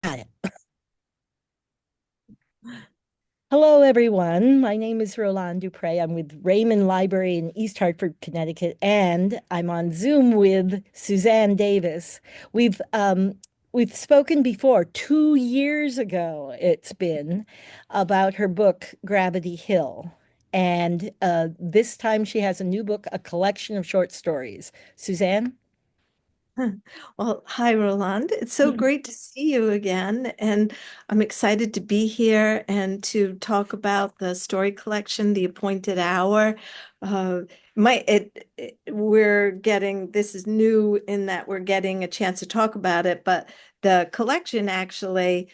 Got it. Hello, everyone. My name is Roland Dupre. I'm with Raymond Library in East Hartford, Connecticut, and I'm on Zoom with Susanne Davis. We've spoken before, 2 years ago it's been, about her book Gravity Hill. And this time she has a new book, a collection of short stories. Suzanne? Huh. Well, hi, Roland. It's so great to see you again. And I'm excited to be here and to talk about the story collection, The Appointed Hour. Uh, we're getting, this is new in that we're getting a chance to talk about it, but the collection actually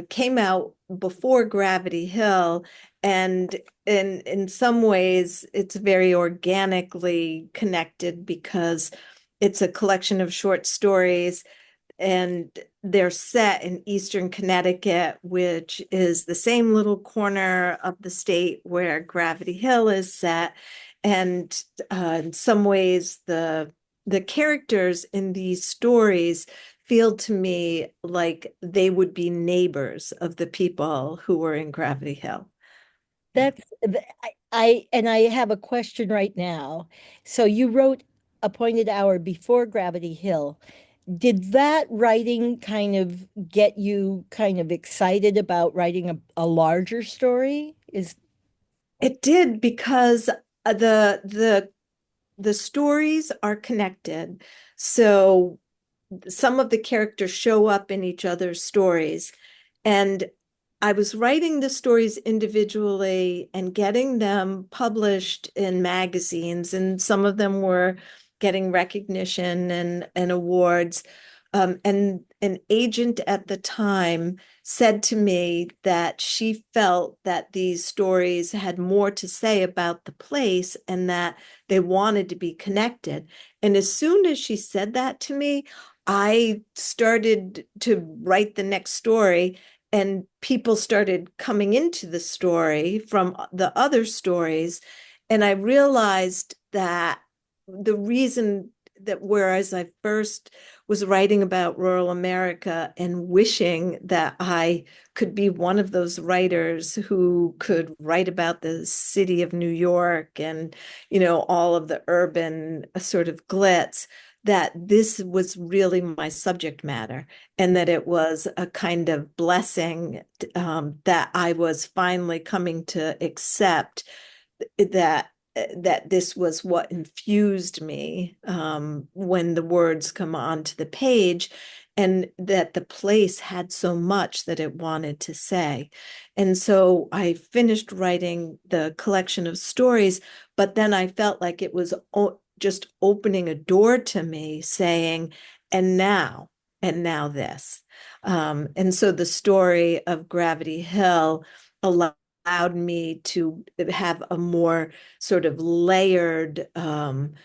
came out before Gravity Hill. And in some ways, it's very organically connected because it's a collection of short stories, and they're set in Eastern Connecticut, which is the same little corner of the state where Gravity Hill is set. And in some ways, the characters in these stories feel to me like they would be neighbors of the people who were in Gravity Hill. Yeah. That's I have a question right now. So you wrote Appointed Hour before Gravity Hill. Did that writing kind of get you kind of excited about writing a larger story? Is It did because the stories are connected. So some of the characters show up in each other's stories. And I was writing the stories individually and getting them published in magazines, and some of them were getting recognition and awards. And an agent at the time said to me that she felt that these stories had more to say about the place and that they wanted to be connected. And as soon as she said that to me, I started to write the next story, and people started coming into the story from the other stories. And I realized that the reason that whereas I first was writing about rural America and wishing that I could be one of those writers who could write about the city of New York and, all of the urban sort of glitz, that this was really my subject matter, and that it was a kind of blessing, that I was finally coming to accept that this was what infused me, when the words come onto the page, and that the place had so much that it wanted to say. And so I finished writing the collection of stories, but then I felt like it was just opening a door to me saying, and now, and now this. And so the story of Gravity Hill allowed me to have a more sort of layered, kind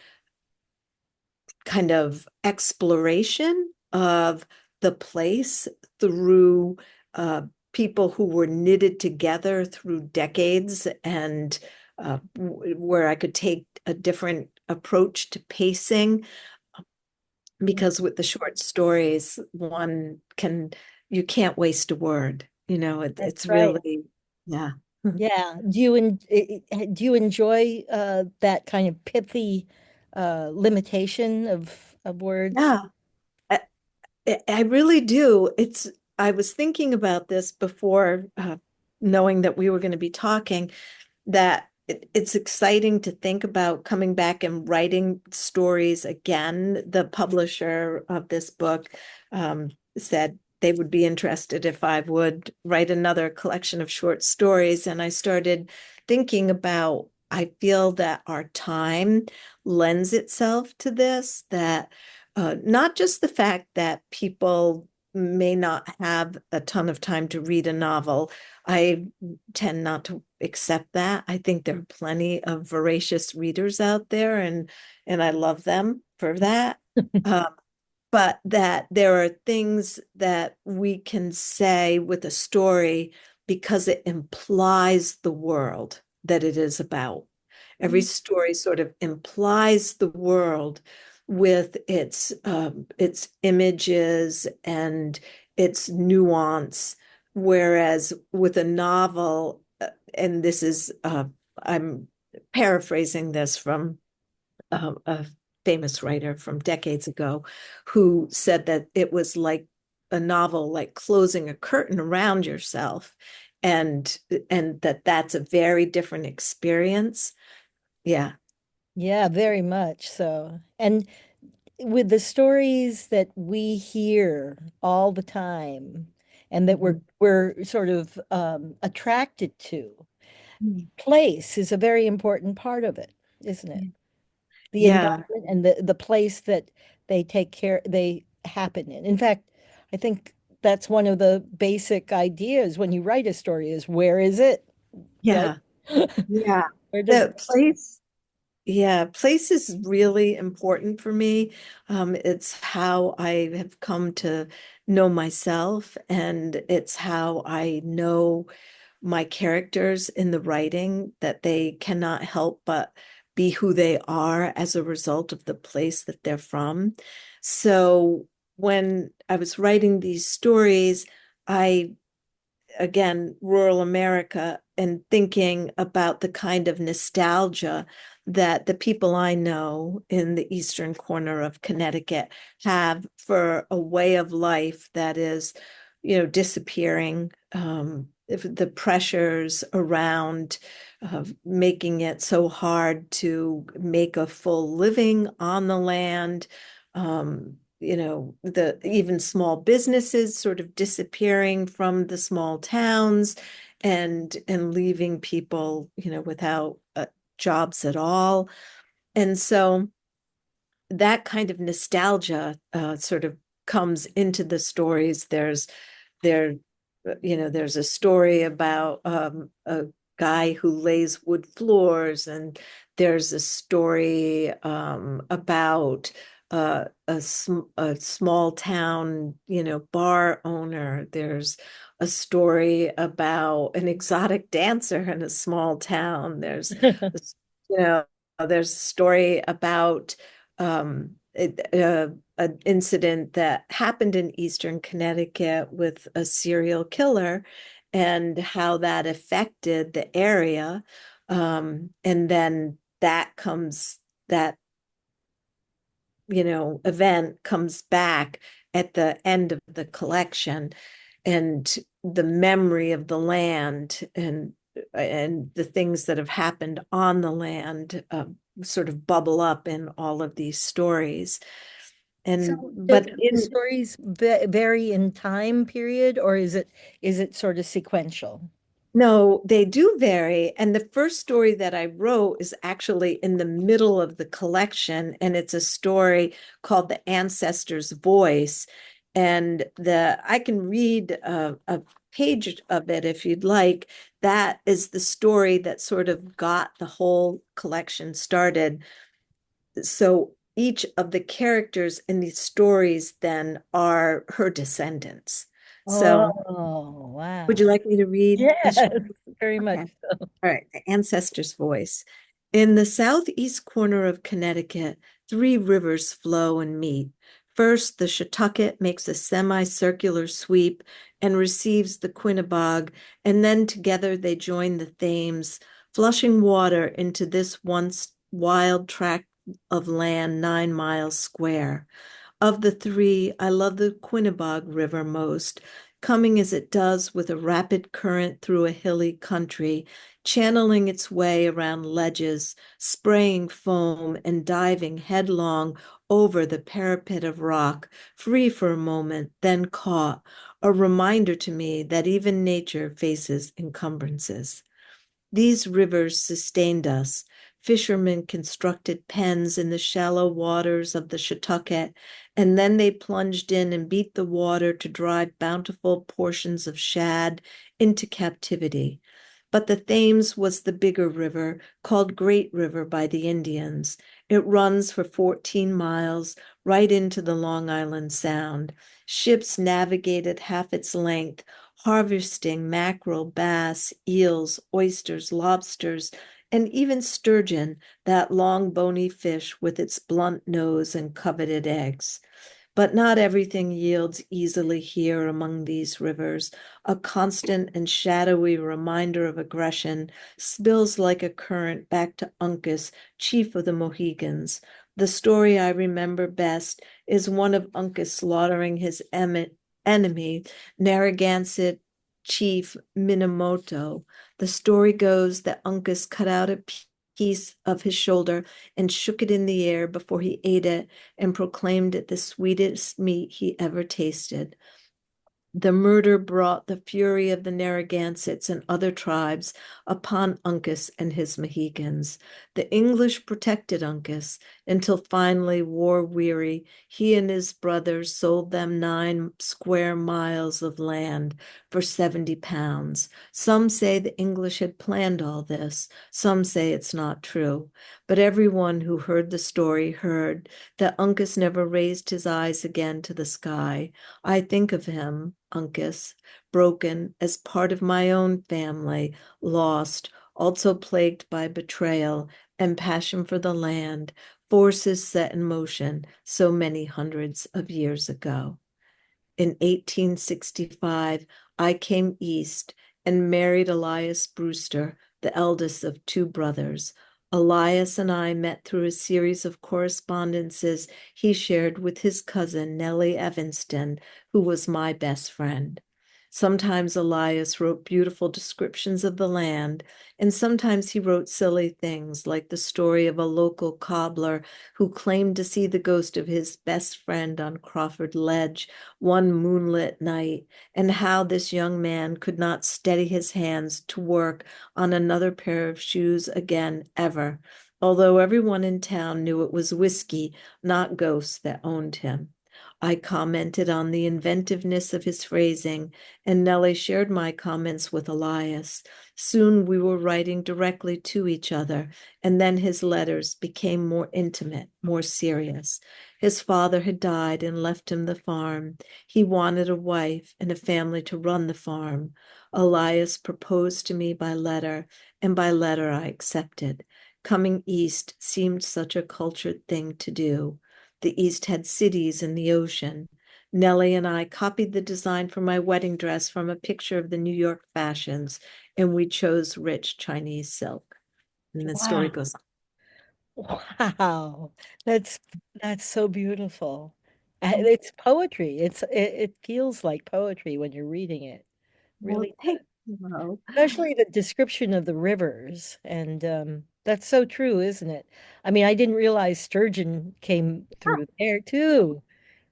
of exploration of the place through people who were knitted together through decades, and where I could take a different approach to pacing, because with the short stories, you can't waste a word. that's It's right. really, yeah. Yeah. Do you enjoy that kind of pithy limitation of words? Yeah, I really do. I was thinking about this before, knowing that we were going to be talking, that it's exciting to think about coming back and writing stories again. The publisher of this book said they would be interested if I would write another collection of short stories. And I started thinking about, I feel that our time lends itself to this, that not just the fact that people may not have a ton of time to read a novel. I tend not to accept that. I think there are plenty of voracious readers out there, and I love them for that. Um, but that there are things that we can say with a story because it implies the world that it is about. Every story sort of implies the world with its images and its nuance. Whereas with a novel, and this is, I'm paraphrasing this from a famous writer from decades ago who said that it was like a novel, like closing a curtain around yourself, and that's a very different experience. Yeah. Yeah, very much so. And with the stories that we hear all the time and that we're Mhm. we're sort of attracted to, Mm. place is a very important part of it, isn't it? The Yeah. environment and the place that they happen in. In fact, I think that's one of the basic ideas when you write a story is where is it, right? Yeah. Yeah. Where does The it place, yeah, place is really important for me. It's how I have come to know myself, and it's how I know my characters in the writing, that they cannot help but be who they are as a result of the place that they're from. So when I was writing these stories, I again, rural America, and thinking about the kind of nostalgia that the people I know in the eastern corner of Connecticut have for a way of life that is, disappearing. If the pressures around making it so hard to make a full living on the land, the even small businesses sort of disappearing from the small towns, and leaving people, without jobs at all. And so that kind of nostalgia sort of comes into the stories. There, there's a story about a guy who lays wood floors, and there's a story about a small town, bar owner. There's a story about an exotic dancer in a small town. You know, there's a story about an incident that happened in Eastern Connecticut with a serial killer and how that affected the area. And then that event comes back at the end of the collection, and the memory of the land and the things that have happened on the land sort of bubble up in all of these stories. So And do but the in stories vary in time period, or is it sort of sequential? No, they do vary. And the first story that I wrote is actually in the middle of the collection, and it's a story called The Ancestor's Voice. And I can read a page of it if you'd like. That is the story that sort of got the whole collection started. So each of the characters in these stories then are her descendants. So Oh, would you wow. like me to read a Yes, short? very much Okay. so. All right, the ancestor's voice. In the southeast corner of Connecticut, three rivers flow and meet. First, the Chautauqua makes a semicircular sweep and receives the Quinnebog, and then together they join the Thames, flushing water into this once wild tract of land 9 miles square. Of the three, I love the Quinnebog River most, coming as it does with a rapid current through a hilly country, channeling its way around ledges, spraying foam and diving headlong over the parapet of rock, free for a moment, then caught, a reminder to me that even nature faces encumbrances. These rivers sustained us. Fishermen constructed pens in the shallow waters of the Chautauqua, and then they plunged in and beat the water to drive bountiful portions of shad into captivity. But the Thames was the bigger river, called Great River by the Indians. It runs for 14 miles right into the Long Island Sound. Ships navigated half its length, harvesting mackerel, bass, eels, oysters, lobsters, and even sturgeon, that long bony fish with its blunt nose and coveted eggs. But not everything yields easily here among these rivers. A constant and shadowy reminder of aggression spills like a current back to Uncas, chief of the Mohegans. The story I remember best is one of Uncas slaughtering his enemy, Narragansett chief Minamoto. The story goes that Uncas cut out a piece of his shoulder and shook it in the air before he ate it and proclaimed it the sweetest meat he ever tasted. The murder brought the fury of the Narragansetts and other tribes upon Uncas and his Mohegans. The English protected Uncas until finally, war weary, he and his brothers sold them 9 square miles of land for 70 pounds. Some say the English had planned all this. Some say it's not true. But everyone who heard the story heard that Uncas never raised his eyes again to the sky. I think of him, Uncas, broken as part of my own family, lost, also plagued by betrayal and passion for the land, forces set in motion so many hundreds of years ago. In 1865, I came east and married Elias Brewster, the eldest of two brothers. Elias and I met through a series of correspondences he shared with his cousin, Nellie Evanston, who was my best friend. Sometimes Elias wrote beautiful descriptions of the land, and sometimes he wrote silly things like the story of a local cobbler who claimed to see the ghost of his best friend on Crawford Ledge one moonlit night, and how this young man could not steady his hands to work on another pair of shoes again ever, although everyone in town knew it was whiskey, not ghosts, that owned him. I commented on the inventiveness of his phrasing, and Nellie shared my comments with Elias. Soon we were writing directly to each other, and then his letters became more intimate, more serious. His father had died and left him the farm. He wanted a wife and a family to run the farm. Elias proposed to me by letter, and by letter I accepted. Coming east seemed such a cultured thing to do. The East had cities and the ocean. Nellie and I copied the design for my wedding dress from a picture of the New York fashions, and we chose rich Chinese silk. And the story Wow. goes Wow. That's that's so beautiful. on. It's poetry. It feels like poetry when you're reading it. Well, Really thank does. you. Especially the description of the rivers. And that's so true, isn't it? I mean, I didn't realize sturgeon came through there too,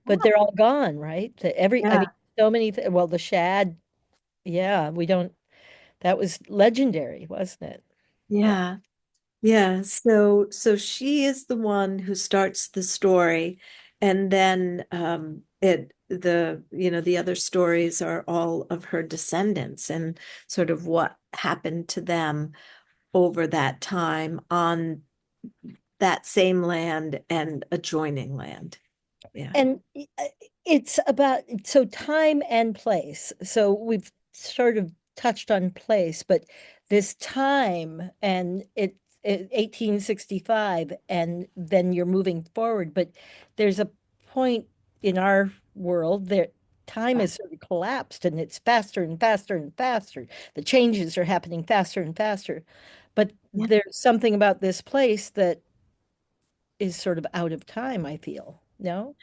but they're all gone, right? I mean, Yeah, so many, well, the shad, yeah, we don't, that was legendary, wasn't it? Yeah. yeah, yeah. So she is the one who starts the story, and then the other stories are all of her descendants and sort of what happened to them over that time on that same land and adjoining land. Yeah. And it's about so time and place. So we've sort of touched on place, but this time and it 1865 and then you're moving forward, but there's a point in our world there time has sort of collapsed and it's faster and faster and faster. The changes are happening faster and faster. But Yeah. there's something about this place that is sort of out of time, I feel. No?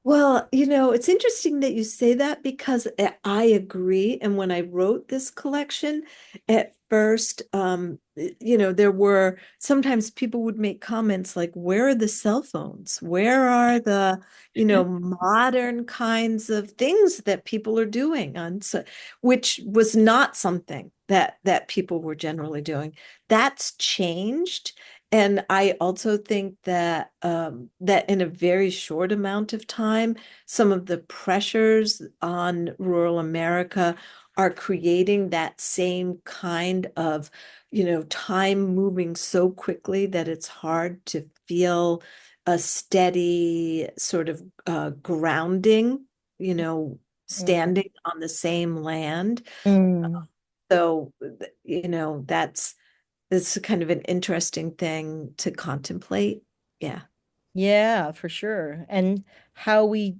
Well, it's interesting that you say that because I agree. And when I wrote this collection, at first, there were sometimes people would make comments like, where are the cell phones? Where are the, modern kinds of things that people are doing on so, which was not something that people were generally doing. That's changed. And I also think that in a very short amount of time, some of the pressures on rural America are creating that same kind of, time moving so quickly that it's hard to feel a steady sort of grounding, Mm. standing on the same land. Mm. So, that's it's kind of an interesting thing to contemplate. Yeah. Yeah, for sure. And how we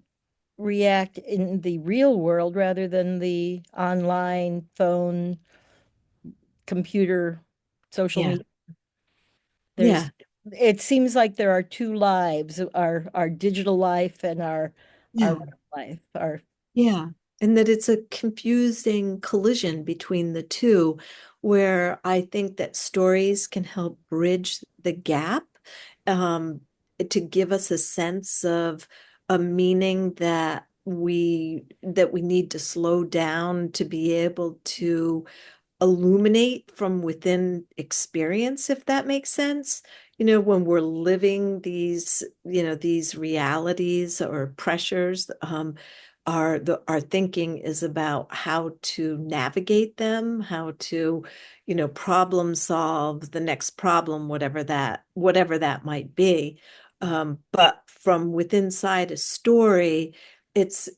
react in the real world rather than the online phone, computer, social Yeah. media. There's Yeah. it seems like there are two lives, our digital life and our Yeah. real life. Our Yeah. And that it's a confusing collision between the two, where I think that stories can help bridge the gap, um, to give us a sense of a meaning that we need to slow down to be able to illuminate from within experience, if that makes sense. When we're living these realities or pressures, our thinking is about how to navigate them, how to, problem solve the next problem, whatever that might be. But from within inside a story, it's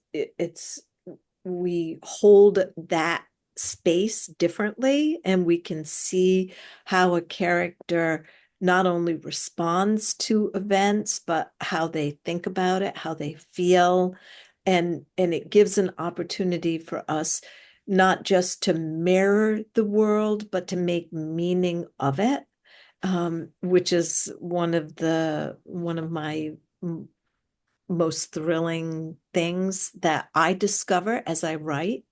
we hold that space differently, and we can see how a character not only responds to events, but how they think about it, how they feel. And it gives an opportunity for us not just to mirror the world, but to make meaning of it, which is one of my most thrilling things that I discover as I write.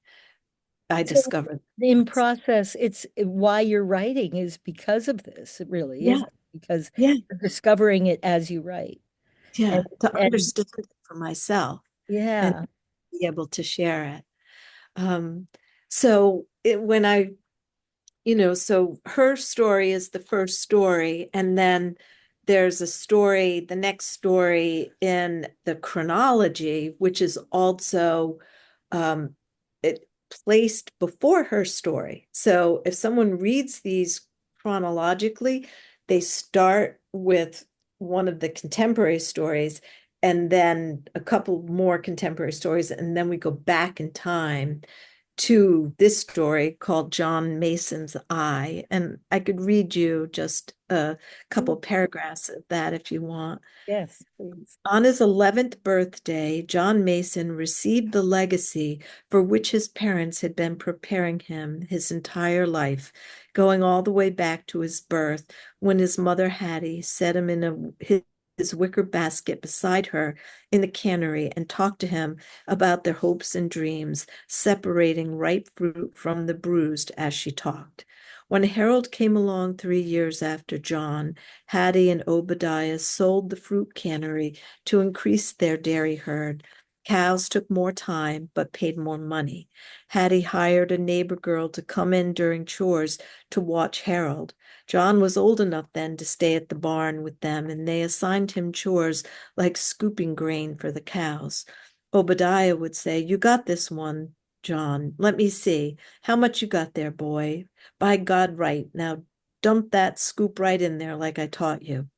I so discovered. in process, it's why you're writing is because of this. It really Yeah, is because yeah, you're discovering it as you write. And yeah. To and understand it for myself and yeah. be able to share it. Um, so when so her story is the first story, and then there's the next story in the chronology, which is also um, it placed before her story. So if someone reads these chronologically, they start with one of the contemporary stories, and then a couple more contemporary stories, and then we go back in time to this story called John Mason's Eye. And I could read you just a couple paragraphs of that if you want. Yes, please. On his 11th birthday, John Mason received the legacy for which his parents had been preparing him his entire life, going all the way back to his birth, when his mother Hattie set him in his wicker basket beside her in the cannery and talked to him about their hopes and dreams, separating ripe fruit from the bruised as she talked. When Harold came along 3 years after John, Hattie and Obadiah sold the fruit cannery to increase their dairy herd. Cows took more time but paid more money. Hattie hired a neighbor girl to come in during chores to watch Harold. John was old enough then to stay at the barn with them, and they assigned him chores like scooping grain for the cows. Obadiah would say, "You got this one, John. Let me see. How much you got there, boy? By God, right. Now dump that scoop right in there like I taught you."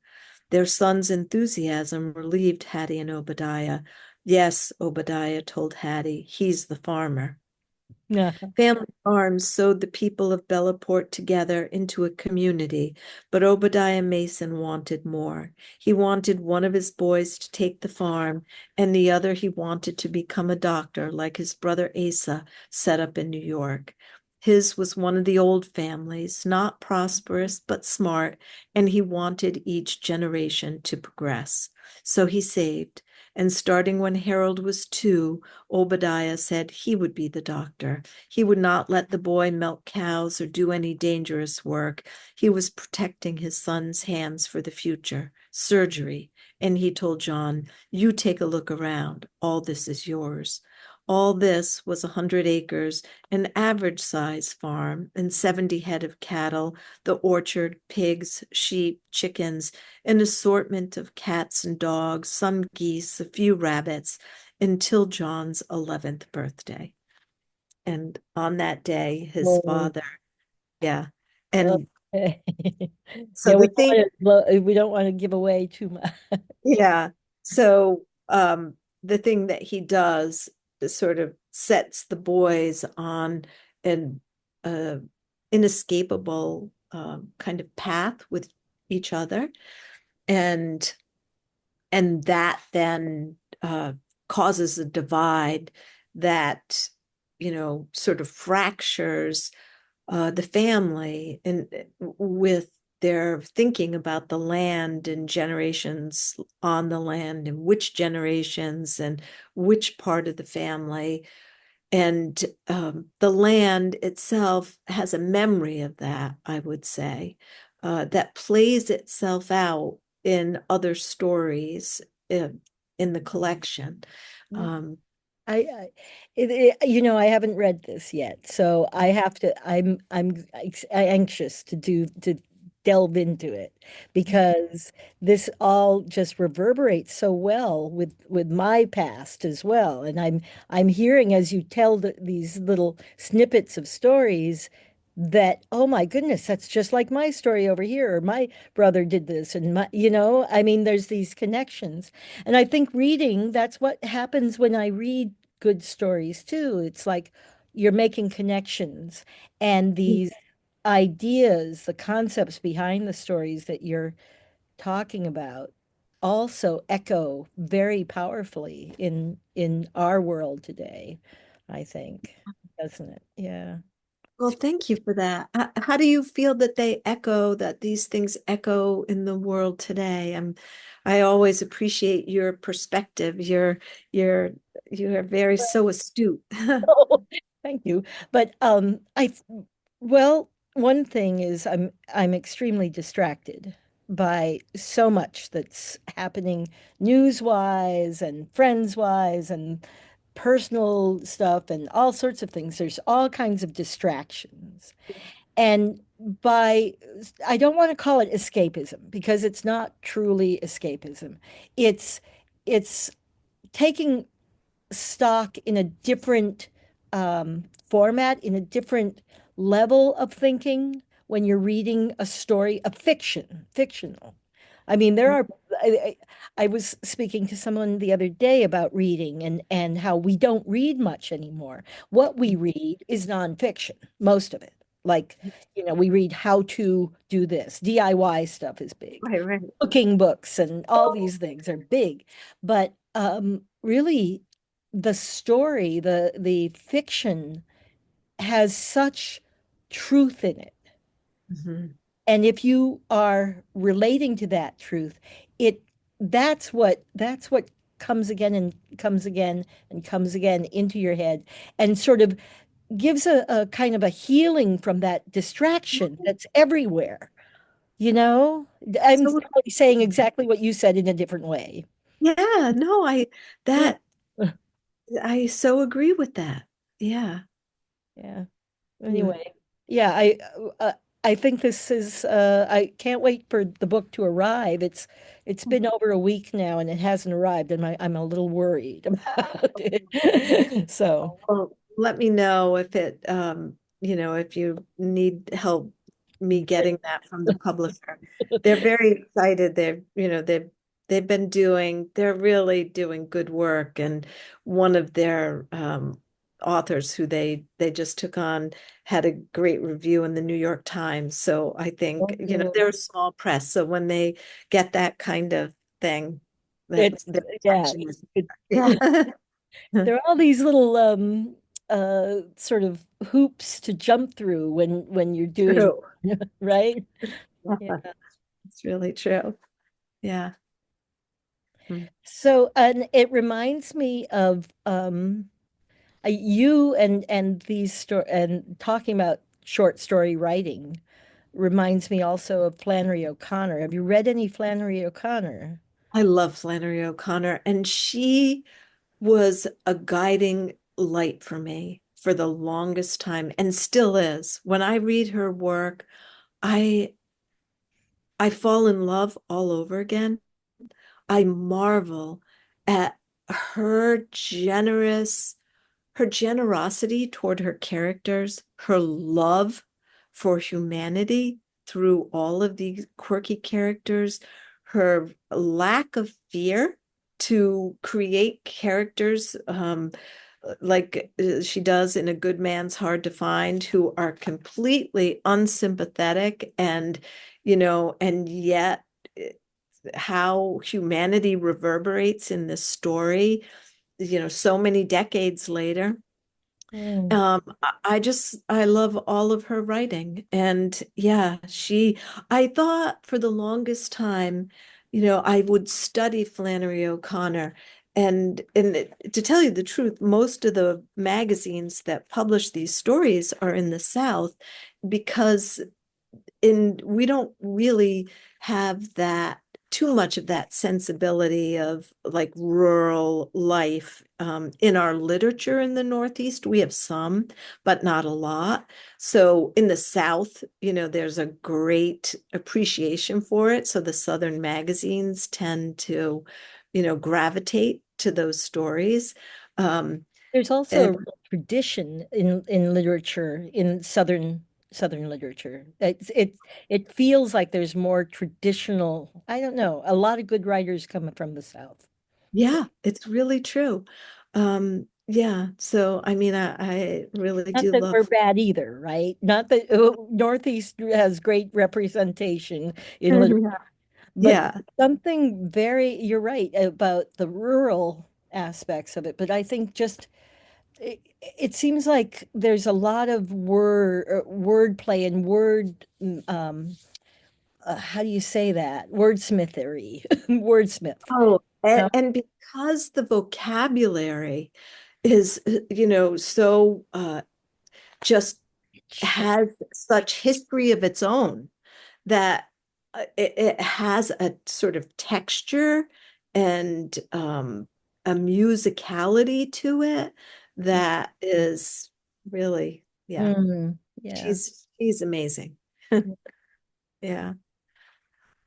Their son's enthusiasm relieved Hattie and Obadiah. "Yes," Obadiah told Hattie, "he's the farmer." Yeah. Family farms sewed the people of Belleport together into a community, but Obadiah Mason wanted more. He wanted one of his boys to take the farm, and the other he wanted to become a doctor like his brother Asa, set up in New York. His was one of the old families, not prosperous but smart, and he wanted each generation to progress. So he saved, and starting when Harold was 2, Obadiah said he would be the doctor. He would not let the boy milk cows or do any dangerous work. He was protecting his son's hands for the future, surgery. And he told John, "You take a look around. All this is yours." All this was 100 acres, an average size farm, and 70 head of cattle, the orchard, pigs, sheep, chickens, an assortment of cats and dogs, some geese, a few rabbits, until John's 11th birthday. And on that day, his Oh, father, yeah. And okay. so Yeah, the thing, we don't want to give away too much. yeah. So the thing that he does is sort of sets the boys on an uh, inescapable kind of path with each other. And that then causes a divide that, sort of fractures the family and with their thinking about the land and generations on the land and which generations and which part of the family. And the land itself has a memory of that, I would say, that plays itself out in other stories in the collection. Um, I haven't read this yet, so I have to. Anxious to delve into it because this all just reverberates so well with my past as well, and I'm hearing as you tell these little snippets of stories that, oh my goodness, that's just like my story over here, or my brother did this, and I mean, there's these connections. And I think reading, that's what happens when I read good stories too. It's like you're making connections, and these ideas, the concepts behind the stories that you're talking about also echo very powerfully in our world today, I think, doesn't it? Yeah. well, thank you for that. How do you feel that that these things echo in the world today? I always appreciate your perspective. You're, you're very so astute. Oh, thank you. But well, one thing is I'm extremely distracted by so much that's happening news-wise and friends-wise and personal stuff and all sorts of things. There's all kinds of distractions. And by I don't want to call it escapism because it's not truly escapism. It's it's taking stock in a different format, in a different level of thinking when you're reading a story, a fictional. I mean, there are. I was speaking to someone the other day about reading and how we don't read much anymore. What we read is nonfiction, most of it. Like, we read how to do this. DIY stuff is big. Right, right. Cooking books and all these things are big. But really, the story, the fiction has such truth in it. Mhm. And if you are relating to that truth, it that's what comes again and comes again and comes again into your head and sort of gives a kind of a healing from that distraction that's everywhere. You know, I'm So, probably saying exactly what you said in a different way. yeah, no, Yeah. that, I so agree with that. Yeah. Yeah. Mm. Anyway, yeah, I think this is I can't wait for the book to arrive. It's been over a week now and it hasn't arrived and I'm a little worried about it. So, Well, let me know if if you need help me getting that from the publisher. They're very excited. They're really doing good work. And one of their authors who they just took on had a great review in the New York Times. So I think, they're a small press. So when they get that kind of thing, that it's their yeah, attention is, it, yeah. there are all these little sort of hoops to jump through when you're doing, True. right? Yeah. It's really true. Yeah. Mm. So, and it reminds me of you and these and talking about short story writing reminds me also of Flannery O'Connor. Have you read any Flannery O'Connor? I love Flannery O'Connor, and she was a guiding light for me for the longest time and still is. When I read her work, I I fall in love all over again. I marvel at her her generosity toward her characters, her love for humanity through all of these quirky characters, her lack of fear to create characters like she does in A Good Man's Hard to Find, who are completely unsympathetic and yet how humanity reverberates in this story so many decades later. Mm. I love all of her writing. And yeah, I thought for the longest time, I would study Flannery O'Connor. To tell you the truth, most of the magazines that publish these stories are in the South because we don't really have that too much of that sensibility of like rural life in our literature in the Northeast. We have some, but not a lot. So in the South, there's a great appreciation for it. So the Southern magazines tend to, gravitate to those stories. Um, There's also and a real tradition in literature, in Southern literature. It feels like there's more traditional. I don't know. A lot of good writers come from the South. Yeah, it's really true. Yeah, so I mean, I really Not do that we're love. bad either, right? Not that Northeast has great representation in literature, Yeah. but Yeah. something very, you're right about the rural aspects of it. But I think just it seems like there's a lot of wordplay and how do you say that? Wordsmithery, wordsmith. Oh, No? and because the vocabulary is, so just has such history of its own that it has a sort of texture and a musicality to it that is really, yeah, Mm, yeah. she's amazing. Yeah.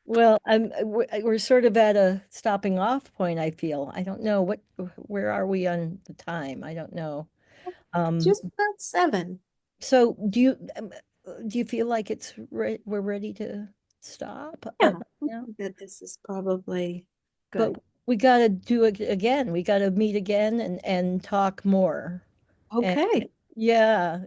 Well, we're sort of at a stopping off point, I feel. I don't know where are we on the time? I don't know. Um, Just about seven. so do you feel like we're ready to stop? Yeah, I Yeah. think that this is probably But good. we got to do it again. We got to meet again and talk more. And Okay. yeah,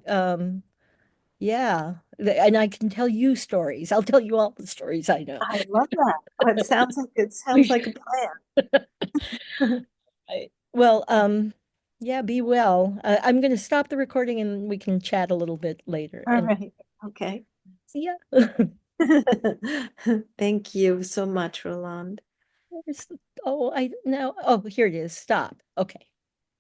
yeah. And I can tell you stories. I'll tell you all the stories I know. I love that. It We sounds like a should. plan. Right. Well, yeah, be well. I'm going to stop the recording and we can chat a little bit later. All And right. Okay. see ya. Thank you so much, Roland. Oh, I now. Oh, here it is. Stop. Okay.